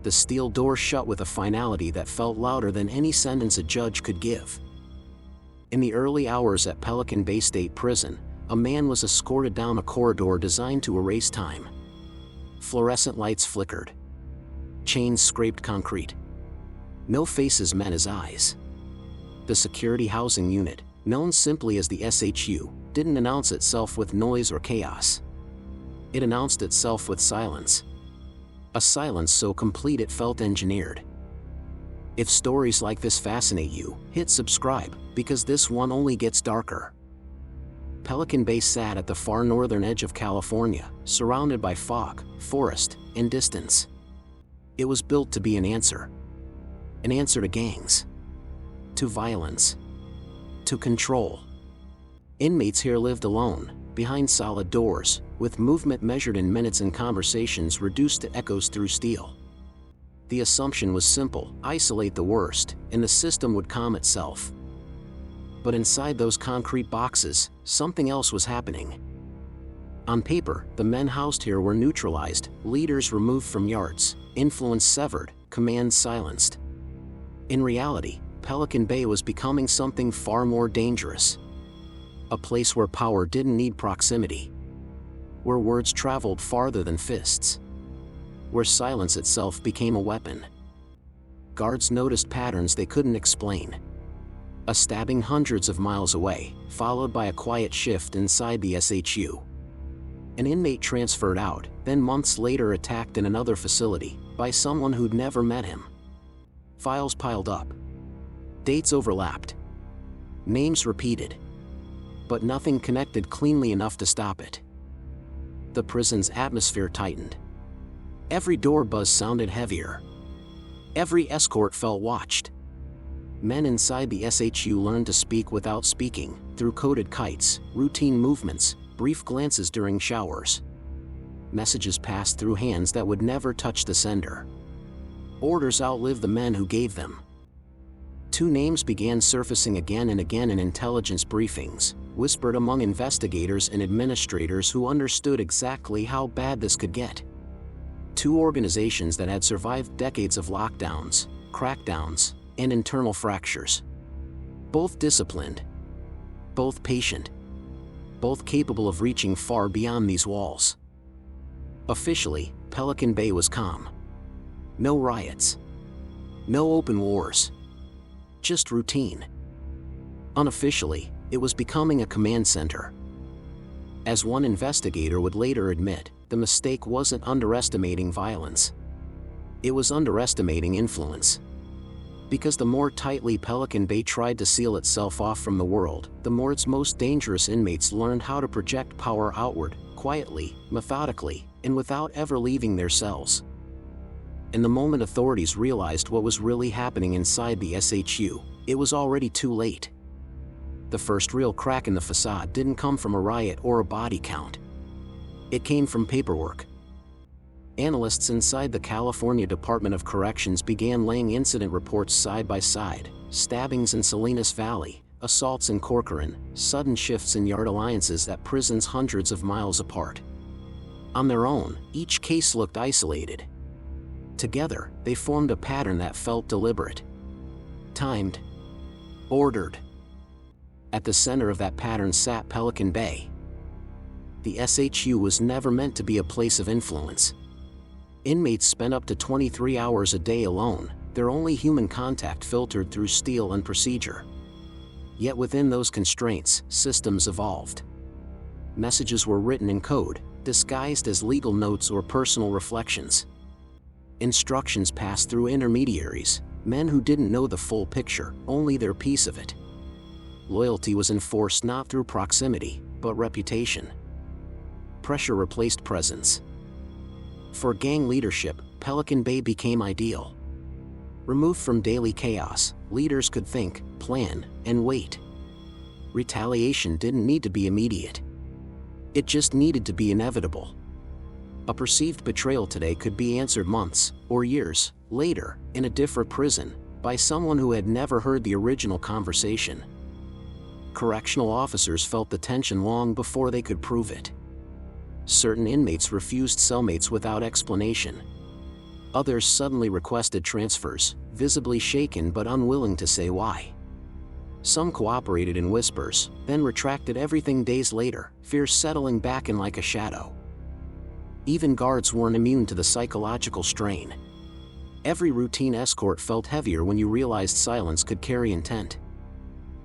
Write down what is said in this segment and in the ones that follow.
the steel door shut with a finality that felt louder than any sentence a judge could give. In the early hours at Pelican Bay State Prison, a man was escorted down a corridor designed to erase time. Fluorescent lights flickered. Chains scraped concrete. No faces met his eyes. The security housing unit, known simply as the SHU, didn't announce itself with noise or chaos. It announced itself with silence. A silence so complete it felt engineered. If stories like this fascinate you, hit subscribe, because this one only gets darker. Pelican Bay sat at the far northern edge of California, surrounded by fog, forest, and distance. It was built to be an answer. An answer to gangs. To violence. To control. Inmates here lived alone, behind solid doors, with movement measured in minutes and conversations reduced to echoes through steel. The assumption was simple: isolate the worst, and the system would calm itself. But inside those concrete boxes, something else was happening. On paper, the men housed here were neutralized, leaders removed from yards, influence severed, commands silenced. In reality, Pelican Bay was becoming something far more dangerous. A place where power didn't need proximity. Where words traveled farther than fists. Where silence itself became a weapon. Guards noticed patterns they couldn't explain. A stabbing hundreds of miles away, followed by a quiet shift inside the SHU. An inmate transferred out, then months later attacked in another facility, by someone who'd never met him. Files piled up. Dates overlapped. Names repeated. But nothing connected cleanly enough to stop it. The prison's atmosphere tightened. Every door buzz sounded heavier. Every escort felt watched. Men inside the SHU learned to speak without speaking, through coded kites, routine movements, brief glances during showers. Messages passed through hands that would never touch the sender. Orders outlived the men who gave them. Two names began surfacing again and again in intelligence briefings, whispered among investigators and administrators who understood exactly how bad this could get. Two organizations that had survived decades of lockdowns, crackdowns, and internal fractures. Both disciplined. Both patient. Both capable of reaching far beyond these walls. Officially, Pelican Bay was calm. No riots. No open wars. Just routine. Unofficially, it was becoming a command center. As one investigator would later admit, the mistake wasn't underestimating violence. It was underestimating influence. Because the more tightly Pelican Bay tried to seal itself off from the world, the more its most dangerous inmates learned how to project power outward, quietly, methodically, and without ever leaving their cells. And the moment authorities realized what was really happening inside the SHU, it was already too late. The first real crack in the facade didn't come from a riot or a body count. It came from paperwork. Analysts inside the California Department of Corrections began laying incident reports side by side: stabbings in Salinas Valley, assaults in Corcoran, sudden shifts in yard alliances at prisons hundreds of miles apart. On their own, each case looked isolated. Together, they formed a pattern that felt deliberate. Timed. Ordered. At the center of that pattern sat Pelican Bay. The SHU was never meant to be a place of influence. Inmates spent up to 23 hours a day alone, their only human contact filtered through steel and procedure. Yet within those constraints, systems evolved. Messages were written in code, disguised as legal notes or personal reflections. Instructions passed through intermediaries, men who didn't know the full picture, only their piece of it. Loyalty was enforced not through proximity, but reputation. Pressure replaced presence. For gang leadership, Pelican Bay became ideal. Removed from daily chaos, leaders could think, plan, and wait. Retaliation didn't need to be immediate. It just needed to be inevitable. A perceived betrayal today could be answered months, or years, later, in a different prison, by someone who had never heard the original conversation. Correctional officers felt the tension long before they could prove it. Certain inmates refused cellmates without explanation. Others suddenly requested transfers, visibly shaken but unwilling to say why. Some cooperated in whispers, then retracted everything days later, fear settling back in like a shadow. Even guards weren't immune to the psychological strain. Every routine escort felt heavier when you realized silence could carry intent.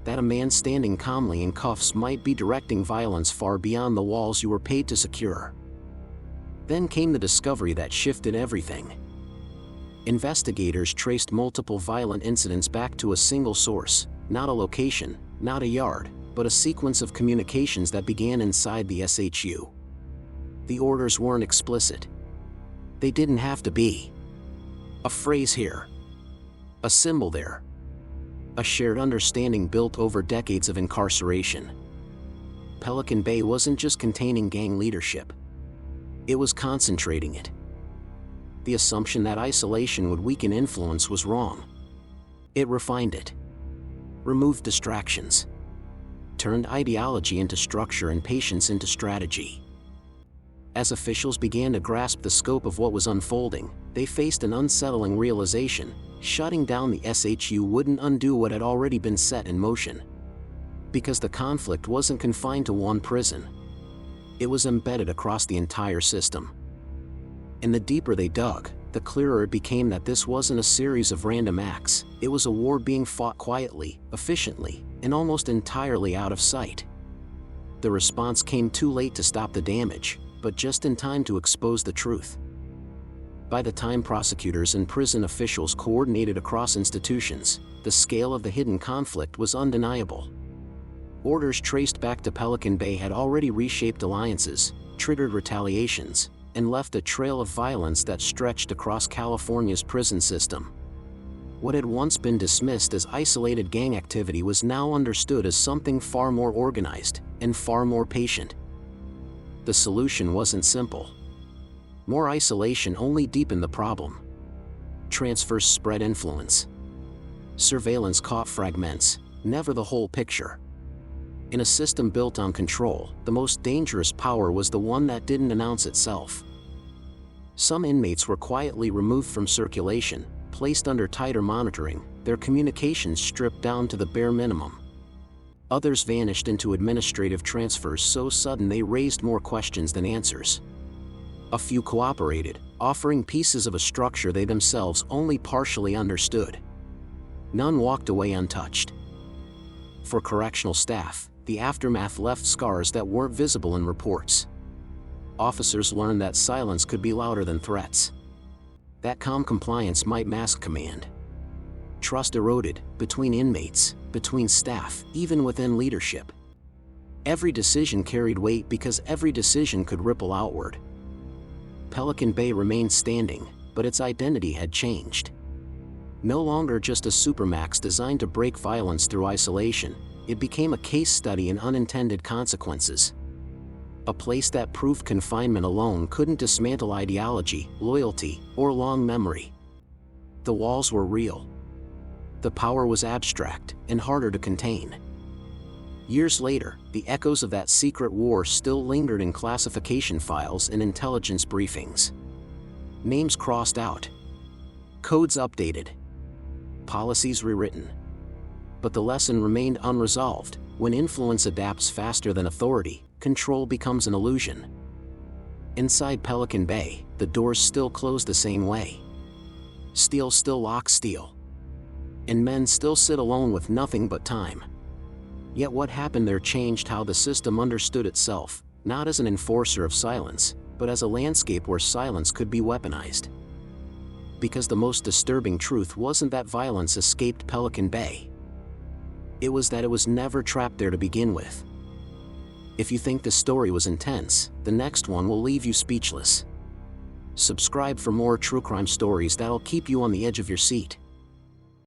That a man standing calmly in cuffs might be directing violence far beyond the walls you were paid to secure. Then came the discovery that shifted everything. Investigators traced multiple violent incidents back to a single source, not a location, not a yard, but a sequence of communications that began inside the SHU. The orders weren't explicit. They didn't have to be. A phrase here. A symbol there. A shared understanding built over decades of incarceration. Pelican Bay wasn't just containing gang leadership. It was concentrating it. The assumption that isolation would weaken influence was wrong. It refined it. Removed distractions. Turned ideology into structure and patience into strategy. As officials began to grasp the scope of what was unfolding, they faced an unsettling realization: shutting down the SHU wouldn't undo what had already been set in motion. Because the conflict wasn't confined to one prison. It was embedded across the entire system. And the deeper they dug, the clearer it became that this wasn't a series of random acts. It was a war being fought quietly, efficiently, and almost entirely out of sight. The response came too late to stop the damage, but just in time to expose the truth. By the time prosecutors and prison officials coordinated across institutions, the scale of the hidden conflict was undeniable. Orders traced back to Pelican Bay had already reshaped alliances, triggered retaliations, and left a trail of violence that stretched across California's prison system. What had once been dismissed as isolated gang activity was now understood as something far more organized and far more patient. The solution wasn't simple. More isolation only deepened the problem. Transfers spread influence. Surveillance caught fragments, never the whole picture. In a system built on control, the most dangerous power was the one that didn't announce itself. Some inmates were quietly removed from circulation, placed under tighter monitoring, their communications stripped down to the bare minimum. Others vanished into administrative transfers so sudden they raised more questions than answers. A few cooperated, offering pieces of a structure they themselves only partially understood. None walked away untouched. For correctional staff, the aftermath left scars that weren't visible in reports. Officers learned that silence could be louder than threats. That calm compliance might mask command. Trust eroded, between inmates, between staff, even within leadership. Every decision carried weight because every decision could ripple outward. Pelican Bay remained standing, but its identity had changed. No longer just a supermax designed to break violence through isolation, it became a case study in unintended consequences. A place that proved confinement alone couldn't dismantle ideology, loyalty, or long memory. The walls were real. The power was abstract and harder to contain. Years later, the echoes of that secret war still lingered in classification files and intelligence briefings. Names crossed out. Codes updated. Policies rewritten. But the lesson remained unresolved: when influence adapts faster than authority, control becomes an illusion. Inside Pelican Bay, the doors still close the same way. Steel still locks steel. And men still sit alone with nothing but time. Yet what happened there changed how the system understood itself, not as an enforcer of silence, but as a landscape where silence could be weaponized. Because the most disturbing truth wasn't that violence escaped Pelican Bay. It was that it was never trapped there to begin with. If you think this story was intense, the next one will leave you speechless. Subscribe for more true crime stories that'll keep you on the edge of your seat.